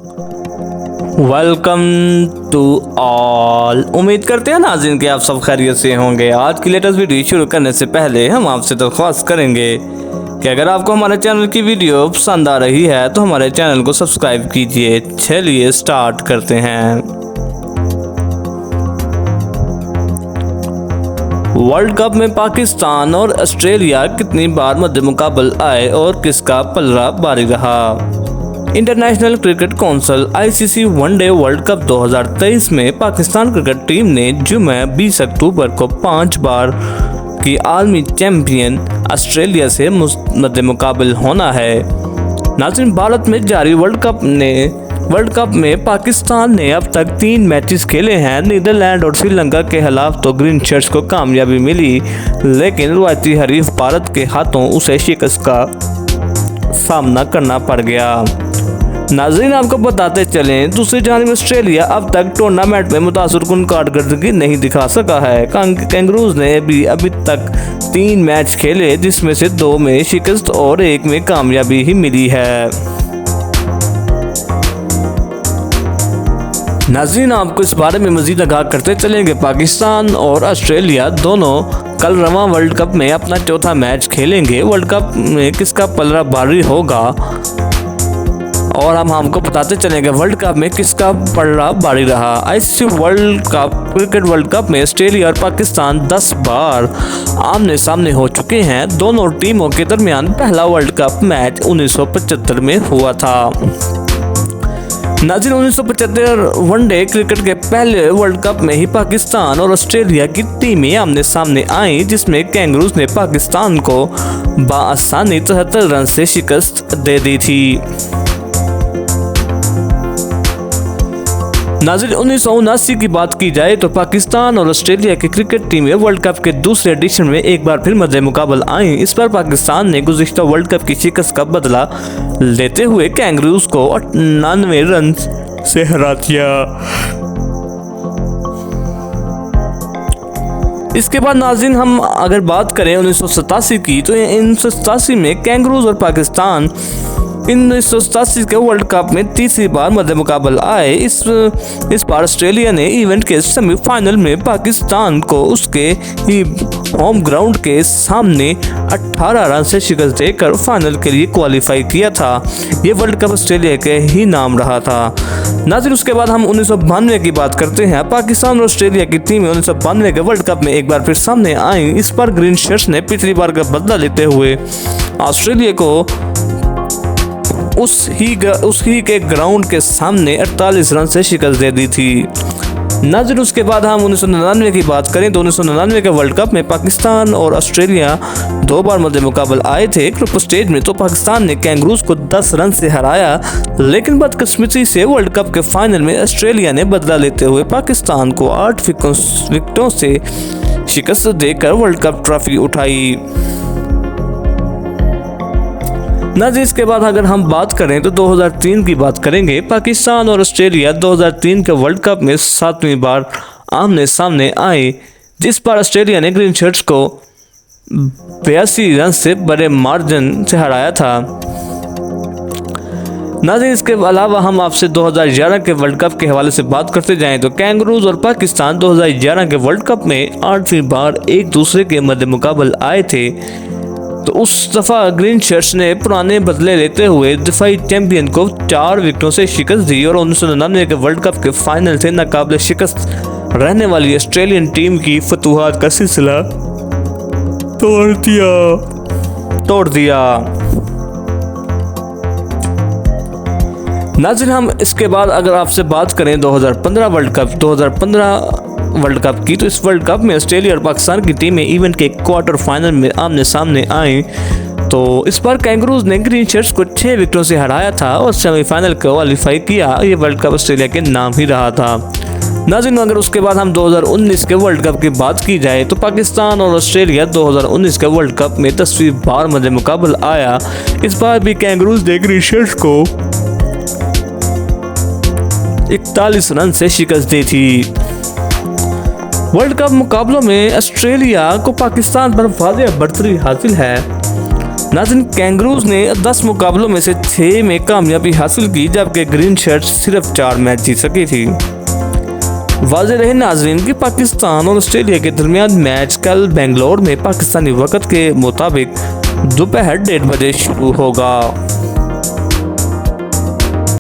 Welcome to all. उम्मीद करते हैं नाज़रीन कि आप सब खैरियत से होंगे। आज की लेटेस्ट वीडियो शुरू करने से पहले हम आपसे दरख्वास्त करेंगे कि अगर आपको हमारे चैनल की वीडियो पसंद आ रही है तो हमारे चैनल को सब्सक्राइब कीजिए। चलिए स्टार्ट करते हैं। वर्ल्ड कप में पाकिस्तान और ऑस्ट्रेलिया कितनी बार मद्दे मुकाबल आए और किसका पलड़ा भारी रहा। International cricket council ICC one day world cup 2023 में पाकिस्तान क्रिकेट टीम ने जुमे 20 अक्टूबर को 5 बार की आलमी चैंपियन ऑस्ट्रेलिया से मद्दे मुकाबल होना है। नाज़रीन, भारत में जारी वर्ल्ड कप में पाकिस्तान ने अब तक 3 मैचेस खेले हैं। नीदरलैंड और श्रीलंका के खिलाफ तो ग्रीन शर्ट्स को कामयाबी मिली, लेकिन रवायती हरीफ भारत के हाथों उसे शिकस्त का सामना करना पड़ गया। नाज़रीन, आपको बताते चलें, दूसरी जानिब ऑस्ट्रेलिया अब तक टूर्नामेंट में मुतासरकुन कारकर्दगी नहीं दिखा सका है। कैंगरूज ने अभी तक 3 मैच खेले, जिसमें से 2 में शिकस्त और 1 में कामयाबी ही मिली है। नाज़रीन, आपको इस बारे में मज़ीद आगाह करते चलेंगे, पाकिस्तान और ऑस्ट्रेलिया दोनों कल रवां वर्ल्ड कप में अपना चौथा मैच खेलेंगे। वर्ल्ड कप में किसका पलड़ा भारी होगा और हम आपको बताते चलेंगे वर्ल्ड कप में किसका पलड़ा भारी रहा। ICC क्रिकेट वर्ल्ड कप में ऑस्ट्रेलिया और पाकिस्तान 10 बार आमने सामने हो चुके हैं। दोनों टीमों के दरमियान पहला वर्ल्ड कप मैच 1975 में हुआ था। नाज़रीन, 1975 वनडे क्रिकेट के पहले वर्ल्ड कप में ही पाकिस्तान और ऑस्ट्रेलिया की टीमें आमने सामने आईं, जिसमें कैंगरूज ने पाकिस्तान को बआसानी 73 रन से शिकस्त दे दी थी। नाज़रीन, 1979 की बात की जाए तो पाकिस्तान और ऑस्ट्रेलिया की क्रिकेट टीमें वर्ल्ड कप के दूसरे एडिशन में एक बार फिर मद्दे मुकाबल आईं। इस पर पाकिस्तान ने गुज़िश्ता वर्ल्ड कप की शिकस्त का बदला लेते हुए कैंगरूज को 99 रन से हरा दिया। इसके बाद नाज़रीन, हम अगर बात करें 1987 की, तो 1987 में कैंगरूज और पाकिस्तान 1987 के वर्ल्ड कप में तीसरी बार मद्दे मुकाबल आए। इस बार ऑस्ट्रेलिया ने इवेंट के सेमीफाइनल में पाकिस्तान को उसके ही होम ग्राउंड के सामने 18 रन से शिकस्त देकर फाइनल के लिए क्वालिफाई किया था। ये वर्ल्ड कप ऑस्ट्रेलिया के ही नाम रहा था। नाज़रीन, उसके बाद हम 1992 की बात करते हैं। पाकिस्तान और ऑस्ट्रेलिया की टीमें 1992 के वर्ल्ड कप में एक बार फिर सामने आईं। इस पर ग्रीन शर्ट्स ने पिछली बार का बदला लेते हुए ऑस्ट्रेलिया को उस ही के ग्राउंड के सामने 48 रन से शिकस्त दे दी थी। नाज़रीन, उसके बाद हम 1999 की बात करें तो 1999 के वर्ल्ड कप में पाकिस्तान और ऑस्ट्रेलिया 2 बार मद्दे मुकाबल आए थे। ग्रुप स्टेज में तो पाकिस्तान ने कैंगरूज को 10 रन से हराया, लेकिन बदकिस्मती से वर्ल्ड कप के फाइनल में ऑस्ट्रेलिया ने बदला लेते हुए पाकिस्तान को 8 विकेटों से शिकस्त देकर वर्ल्ड कप ट्रॉफी उठाई। नाज़रीन, इसके बाद अगर हम बात करें तो 2003 की बात करेंगे। पाकिस्तान और ऑस्ट्रेलिया 2003 के वर्ल्ड कप में 7वीं बार आमने सामने आए, जिस पर ऑस्ट्रेलिया ने ग्रीन शर्ट्स को 82 रन से बड़े मार्जिन से हराया था। नाज़रीन, इसके अलावा हम आपसे 2011 के वर्ल्ड कप के हवाले से बात करते जाएं तो कैंगरूज और पाकिस्तान 2011 के वर्ल्ड कप में 8वीं बार एक दूसरे के मद्दे मुकाबल आए थे। तो उस दफ़ा ग्रीन शर्ट्स ने पुराने बदले लेते हुए दिफाई चैंपियन को 4 विकेटों से शिकस्त दी और 1999 के वर्ल्ड कप के फाइनल से नाकाबिले शिकस्त रहने वाली ऑस्ट्रेलियन टीम की फतूहात का सिलसिला तोड़ दिया। नाज़रीन, हम इसके बाद अगर आपसे बात करें 2015 वर्ल्ड कप की, तो इस वर्ल्ड कप में ऑस्ट्रेलिया और पाकिस्तान की टीमें इवेंट के क्वार्टर फाइनल में आमने सामने आई। तो इस बार कैंगरूज ने ग्रीन शर्ट्स को 6 विकेटों से हराया था और सेमीफाइनल क्वालिफाई किया। ये वर्ल्ड कप ऑस्ट्रेलिया के नाम ही रहा था। नाज़रीन, अगर उसके बाद हम 2019 के वर्ल्ड कप की बात की जाए तो पाकिस्तान और ऑस्ट्रेलिया 2019 के वर्ल्ड कप में 10वीं बार मद्दे मुकाबल आया। इस बार भी कैंगरूज ने ग्रीन शर्ट्स को 41 रन से शिकस्त दी थी। वर्ल्ड कप मुकाबलों में ऑस्ट्रेलिया को पाकिस्तान पर वाज़ेह बढ़तरी हासिल है। नाज़रीन, कैंगरूज ने 10 मुकाबलों में से 6 में कामयाबी हासिल की, जबकि ग्रीन शर्ट्स सिर्फ 4 मैच जीत सकी थी। वाज़ेह रहे नाज़रीन कि पाकिस्तान और ऑस्ट्रेलिया के दरमियान मैच कल बेंगलोर में पाकिस्तानी वक्त के मुताबिक दोपहर 1:30 बजे शुरू होगा।